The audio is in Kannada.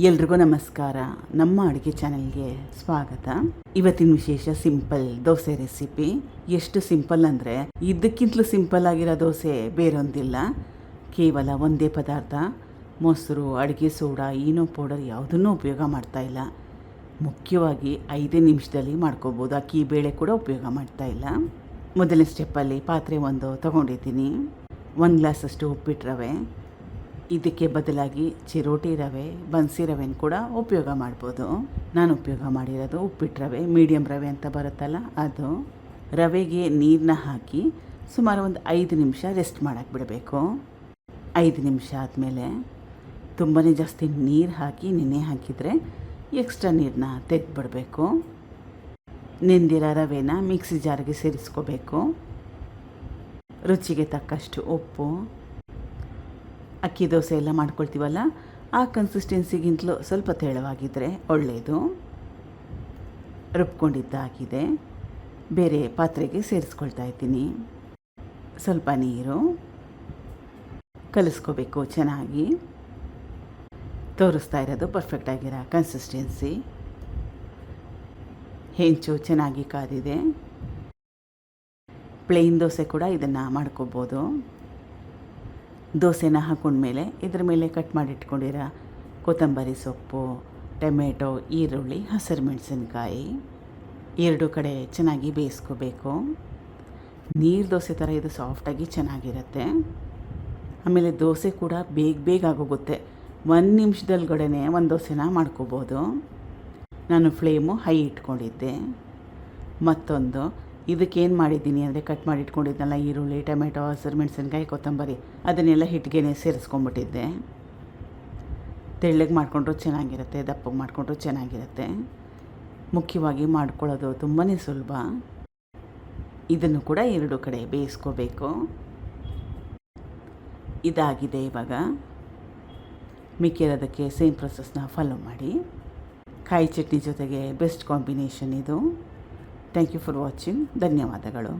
ಎಲ್ರಿಗೂ ನಮಸ್ಕಾರ. ನಮ್ಮ ಅಡುಗೆ ಚಾನೆಲ್ಗೆ ಸ್ವಾಗತ. ಇವತ್ತಿನ ವಿಶೇಷ ಸಿಂಪಲ್ ದೋಸೆ ರೆಸಿಪಿ. ಎಷ್ಟು ಸಿಂಪಲ್ ಅಂದರೆ ಇದಕ್ಕಿಂತಲೂ ಸಿಂಪಲ್ ಆಗಿರೋ ದೋಸೆ ಬೇರೊಂದಿಲ್ಲ. ಕೇವಲ ಒಂದೇ ಪದಾರ್ಥ, ಮೊಸರು, ಅಡುಗೆ ಸೋಡಾ, ಈನೋ ಪೌಡರ್ ಯಾವುದನ್ನೂ ಉಪಯೋಗ ಮಾಡ್ತಾ ಇಲ್ಲ. ಮುಖ್ಯವಾಗಿ 5 ನಿಮಿಷದಲ್ಲಿ ಮಾಡ್ಕೋಬೋದು. ಅಕ್ಕಿ ಬೇಳೆ ಕೂಡ ಉಪಯೋಗ ಮಾಡ್ತಾ ಇಲ್ಲ. ಮೊದಲನೇ ಸ್ಟೆಪ್ಪಲ್ಲಿ ಪಾತ್ರೆ ಒಂದು ತೊಗೊಂಡಿದ್ದೀನಿ. 1 ಗ್ಲಾಸಷ್ಟು ಉಪ್ಪಿಟ್ಟು ರವೆ, ಇದಕ್ಕೆ ಬದಲಾಗಿ ಚಿರೋಟಿ ರವೆ, ಬನ್ಸಿ ರವೆನ ಕೂಡ ಉಪಯೋಗ ಮಾಡ್ಬೋದು. ನಾನು ಉಪಯೋಗ ಮಾಡಿರೋದು ಉಪ್ಪಿಟ್ಟು ರವೆ, ಮೀಡಿಯಮ್ ರವೆ ಅಂತ ಬರುತ್ತಲ್ಲ ಅದು. ರವೆಗೆ ನೀರನ್ನ ಹಾಕಿ ಸುಮಾರು ಒಂದು 5 ನಿಮಿಷ ರೆಸ್ಟ್ ಮಾಡೋಕ್ಕೆ ಬಿಡಬೇಕು. 5 ನಿಮಿಷ ಆದಮೇಲೆ ತುಂಬಾ ಜಾಸ್ತಿ ನೀರು ಹಾಕಿ ನೆನೆ ಹಾಕಿದರೆ ಎಕ್ಸ್ಟ್ರಾ ನೀರನ್ನ ತೆಗೆದುಬಿಡಬೇಕು. ನೆಂದಿರೋ ರವೆನ ಮಿಕ್ಸಿ ಜಾರ್ಗೆ ಸೇರಿಸ್ಕೋಬೇಕು. ರುಚಿಗೆ ತಕ್ಕಷ್ಟು ಉಪ್ಪು. ಅಕ್ಕಿ ದೋಸೆ ಎಲ್ಲ ಮಾಡ್ಕೊಳ್ತೀವಲ್ಲ, ಆ ಕನ್ಸಿಸ್ಟೆನ್ಸಿಗಿಂತಲೂ ಸ್ವಲ್ಪ ತೆಳುವಾಗಿದ್ದರೆ ಒಳ್ಳೆಯದು. ರುಬ್ಕೊಂಡಿದ್ದಾಗಿದೆ. ಬೇರೆ ಪಾತ್ರೆಗೆ ಸೇರಿಸ್ಕೊಳ್ತಾ ಇದ್ದೀನಿ. ಸ್ವಲ್ಪ ನೀರು ಕಲಿಸ್ಕೋಬೇಕು ಚೆನ್ನಾಗಿ. ತೋರಿಸ್ತಾ ಇರೋದು ಪರ್ಫೆಕ್ಟಾಗಿರೋ ಕನ್ಸಿಸ್ಟೆನ್ಸಿ. ಹೆಂಚು ಚೆನ್ನಾಗಿ ಕಾದಿದೆ. ಪ್ಲೇನ್ ದೋಸೆ ಕೂಡ ಇದನ್ನು ಮಾಡ್ಕೋಬೋದು. ದೋಸೆನ ಹಾಕೊಂಡ್ಮೇಲೆ ಇದ್ರ ಮೇಲೆ ಕಟ್ ಮಾಡಿಟ್ಕೊಂಡಿರೋ ಕೊತ್ತಂಬರಿ ಸೊಪ್ಪು, ಟೊಮೆಟೊ, ಈರುಳ್ಳಿ, ಹಸಿರು ಮೆಣಸಿನ್ಕಾಯಿ 2 ಕಡೆ ಚೆನ್ನಾಗಿ ಬೇಯಿಸ್ಕೋಬೇಕು. ನೀರು ದೋಸೆ ಥರ ಇದು ಸಾಫ್ಟಾಗಿ ಚೆನ್ನಾಗಿರುತ್ತೆ. ಆಮೇಲೆ ದೋಸೆ ಕೂಡ ಬೇಗ ಆಗೋಗುತ್ತೆ. 1 ನಿಮಿಷದೊಳಗಡೆ ಒಂದು ದೋಸೆನ ಮಾಡ್ಕೋಬೋದು. ನಾನು ಫ್ಲೇಮು ಹೈ ಇಟ್ಕೊಂಡಿದ್ದೆ. ಮತ್ತೊಂದು ಇದಕ್ಕೇನು ಮಾಡಿದ್ದೀನಿ ಅಂದರೆ, ಕಟ್ ಮಾಡಿ ಇಟ್ಕೊಂಡಿದ್ದೆನಲ್ಲ ಈರುಳ್ಳಿ, ಟೊಮೆಟೊ, ಹಸಿರು ಮೆಣಸಿನ್ಕಾಯಿ, ಕೊತ್ತಂಬರಿ, ಅದನ್ನೆಲ್ಲ ಹಿಟ್ಟಿಗೆನೇ ಸೇರಿಸ್ಕೊಂಡ್ಬಿಟ್ಟಿದ್ದೆ. ತೆಳ್ಳಗೆ ಮಾಡಿಕೊಂಡ್ರೂ ಚೆನ್ನಾಗಿರುತ್ತೆ, ದಪ್ಪಗೆ ಮಾಡಿಕೊಂಡ್ರೂ ಚೆನ್ನಾಗಿರುತ್ತೆ. ಮುಖ್ಯವಾಗಿ ಮಾಡ್ಕೊಳ್ಳೋದು ತುಂಬಾ ಸುಲಭ. ಇದನ್ನು ಕೂಡ 2 ಕಡೆ ಬೇಯಿಸ್ಕೋಬೇಕು. ಇದಾಗಿದೆ. ಇವಾಗ ಮಿಕ್ಕಿರೋದಕ್ಕೆ ಸೇಮ್ ಪ್ರೊಸೆಸ್ನ ಫಾಲೋ ಮಾಡಿ. ಕಾಯಿ ಚಟ್ನಿ ಜೊತೆಗೆ ಬೆಸ್ಟ್ ಕಾಂಬಿನೇಷನ್ ಇದು. Thank you for watching. ಧನ್ಯವಾದಗಳು.